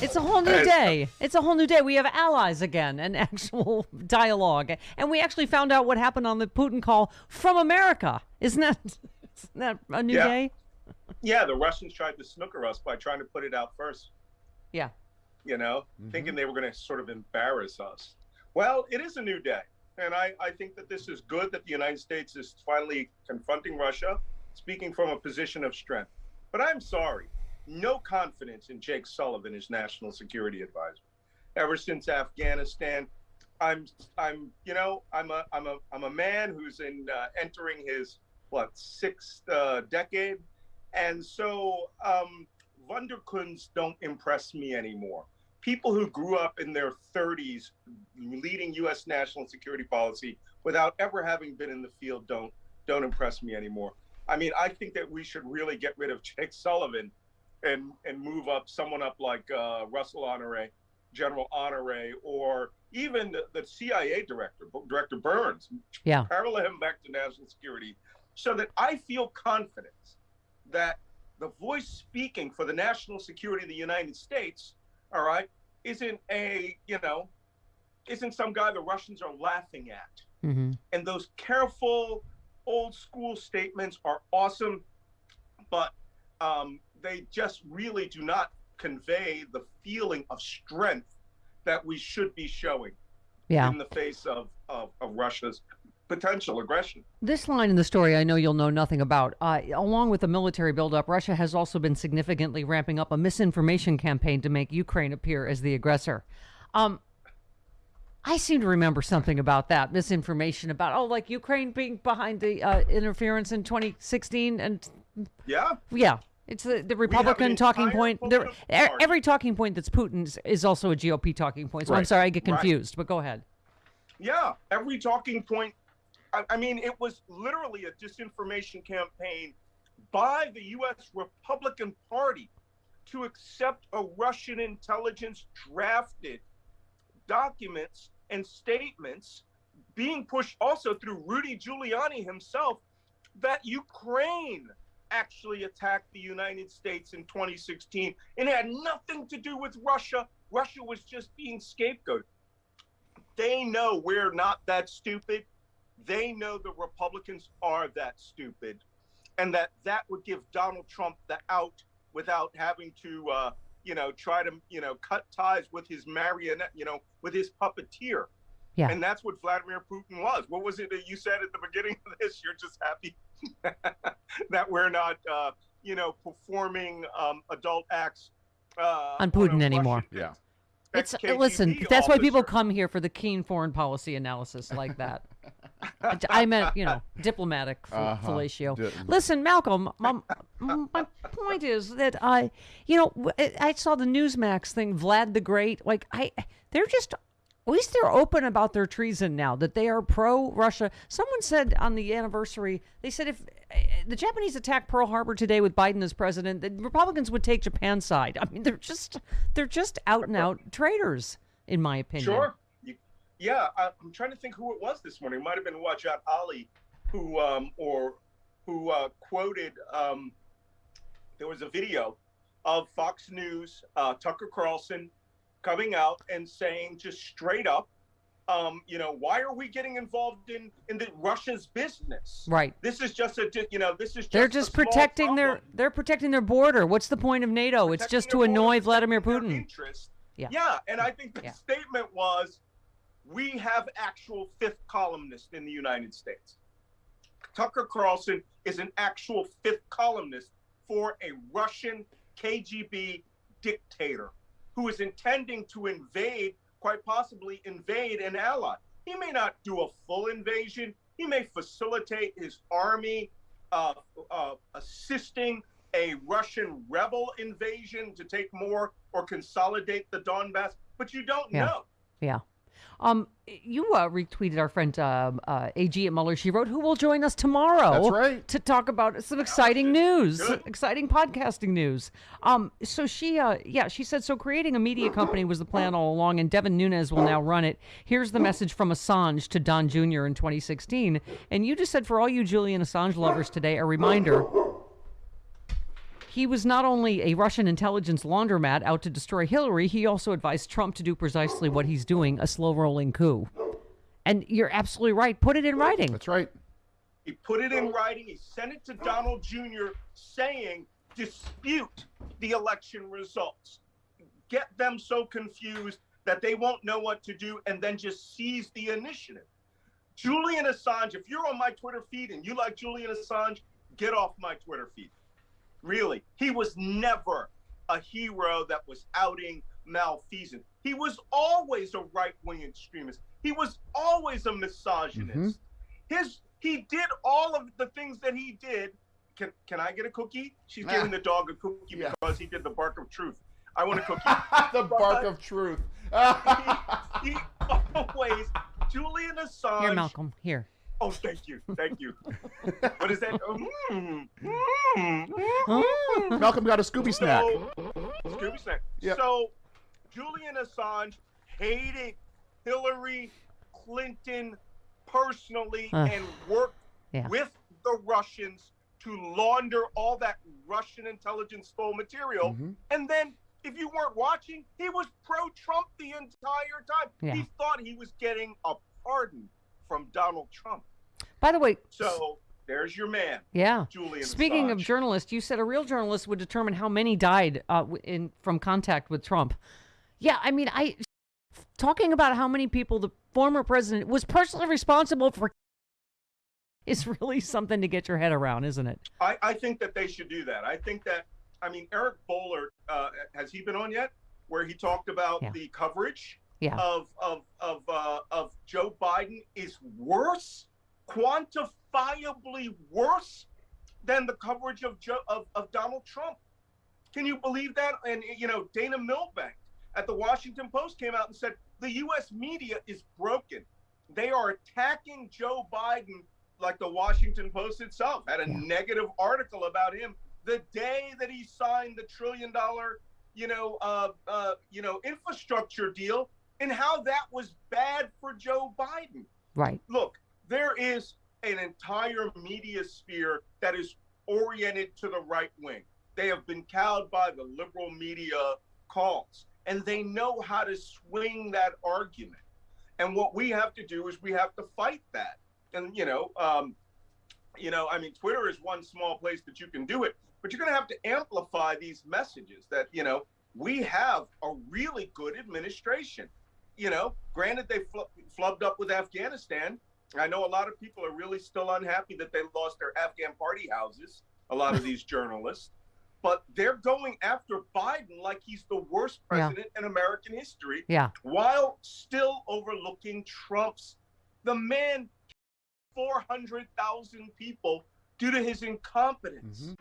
It's a whole new day. It's a whole new day. We have allies again and actual dialogue. And we actually found out what happened on the Putin call from America. Isn't that a new day? Yeah, the Russians tried to snooker us by trying to put it out first. Yeah. You know, thinking they were going to sort of embarrass us. Well, it is a new day. And I think that this is good that the United States is finally confronting Russia, speaking from a position of strength. But I'm sorry. No confidence in Jake Sullivan as national security advisor. Ever since Afghanistan, I'm a man who's entering his sixth decade, and so Wunderkunds don't impress me anymore. People who grew up in their 30s leading U.S. national security policy without ever having been in the field don't impress me anymore. I mean, I think that we should really get rid of Jake Sullivan and move up someone up like Russell Honore, General Honore, or even the CIA Director Burns. Yeah. Parallel him back to national security, so that I feel confident that the voice speaking for the national security of the United States, all right, isn't some guy the Russians are laughing at. Mm-hmm. And those careful old school statements are awesome, but they just really do not convey the feeling of strength that we should be showing in the face of Russia's potential aggression. This line in the story I know you'll know nothing about. Along with the military buildup, Russia has also been significantly ramping up a misinformation campaign to make Ukraine appear as the aggressor. I seem to remember something about that, misinformation about, like Ukraine being behind the interference in 2016. And yeah. It's the Republican talking point. Every talking point that's Putin's is also a GOP talking point. So I'm sorry I get confused, but go ahead. Yeah, every talking point. I mean, it was literally a disinformation campaign by the U.S. Republican Party to accept a Russian intelligence drafted documents and statements being pushed also through Rudy Giuliani himself that Ukraine actually attacked the United States in 2016 and it had nothing to do with Russia. Russia was just being scapegoated. They know we're not that stupid. They know the Republicans are that stupid, and that would give Donald Trump the out without having to, try to, cut ties with his marionette, with his puppeteer. Yeah. And that's what Vladimir Putin was. What was it that you said at the beginning of this? You're just happy that we're not, performing adult acts on Putin anymore. Yeah. Listen, that's why people come here, for the keen foreign policy analysis like that. I meant, diplomatic fellatio. Listen, Malcolm, my point is that I saw the Newsmax thing, Vlad the Great. They're just, at least they're open about their treason now, that they are pro-Russia. Someone said on the anniversary, they said if the Japanese attacked Pearl Harbor today with Biden as president, the Republicans would take Japan's side. I mean, they're just out and out traitors, in my opinion. Sure. Yeah, I'm trying to think who it was this morning. It might have been Wajat Ali, who quoted. There was a video of Fox News, Tucker Carlson, coming out and saying just straight up, why are we getting involved in the Russia's business? Right. This is just they're just protecting they're protecting their border. What's the point of NATO? It's just to annoy Vladimir Putin. Yeah, and I think the statement was, we have actual fifth columnist in the United States. Tucker Carlson is an actual fifth columnist for a Russian KGB dictator who is intending to quite possibly invade an ally. He may not do a full invasion. He may facilitate his army assisting a Russian rebel invasion to take more or consolidate the Donbass, but you don't know. Yeah. You retweeted our friend AG at Mueller. She wrote, who will join us tomorrow? That's right. To talk about some exciting news, Good. exciting podcasting news. So she said, so creating a media company was the plan all along, and Devin Nunes will now run it. Here's the message from Assange to Don Jr. in 2016. And you just said, for all you Julian Assange lovers today, a reminder. He was not only a Russian intelligence laundromat out to destroy Hillary, he also advised Trump to do precisely what he's doing, a slow-rolling coup. And you're absolutely right. Put it in writing. That's right. He put it in writing. He sent it to Donald Jr. saying, dispute the election results. Get them so confused that they won't know what to do and then just seize the initiative. Julian Assange, if you're on my Twitter feed and you like Julian Assange, get off my Twitter feed. Really, he was never a hero that was outing malfeasance. He was always a right-wing extremist. He was always a misogynist. He did all of the things that he did. Can I get a cookie? She's giving the dog a cookie because he did the bark of truth. I want a cookie. The bark of truth. he always, Julian Assange. Here, Malcolm, here. Oh, thank you. Thank you. What is that? Malcolm got a Scooby snack. Scooby snack. Yep. So, Julian Assange hated Hillary Clinton personally and worked with the Russians to launder all that Russian intelligence stole material. And then, if you weren't watching, he was pro-Trump the entire time. Yeah. He thought he was getting a pardon from Donald Trump. By the way, so there's your man. Yeah. Julian Speaking Assange. of journalists, you said a real journalist would determine how many died from contact with Trump. Yeah, I mean, talking about how many people the former president was personally responsible for is really something to get your head around, isn't it? I think that they should do that. I think that, Eric Boehlert, has he been on yet? Where he talked about the coverage of Joe Biden is worse, quantifiably worse than the coverage of Donald Trump. Can you believe that? And, Dana Milbank at the Washington Post came out and said, the U.S. media is broken. They are attacking Joe Biden like the Washington Post itself had a negative article about him the day that he signed the $1 trillion, infrastructure deal, and how that was bad for Joe Biden. Right. Look, there is an entire media sphere that is oriented to the right wing. They have been cowed by the liberal media calls, and they know how to swing that argument. And what we have to do is we have to fight that. And, Twitter is one small place that you can do it, but you're going to have to amplify these messages that, we have a really good administration. Granted, they flubbed up with Afghanistan. I know a lot of people are really still unhappy that they lost their Afghan party houses, a lot of these journalists, but they're going after Biden like he's the worst president in American history, while still overlooking the man, 400,000 people due to his incompetence.